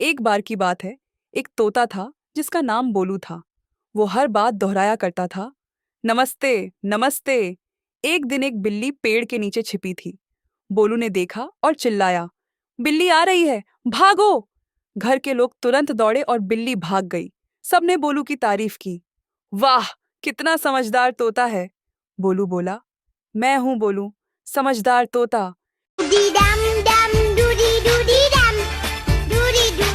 एक बार की बात है। एक तोता था जिसका नाम बोलू था। वो हर बात दोहराया करता था, नमस्ते, नमस्ते। एक दिन एक बिल्ली पेड़ के नीचे छिपी थी। बोलू ने देखा और चिल्लाया, बिल्ली आ रही है, भागो। घर के लोग तुरंत दौड़े और बिल्ली भाग गई। सबने बोलू की तारीफ की। वाह, कितना समझदार तोता है। बोलू बोला, मैं हूं बोलू, समझदार तोता।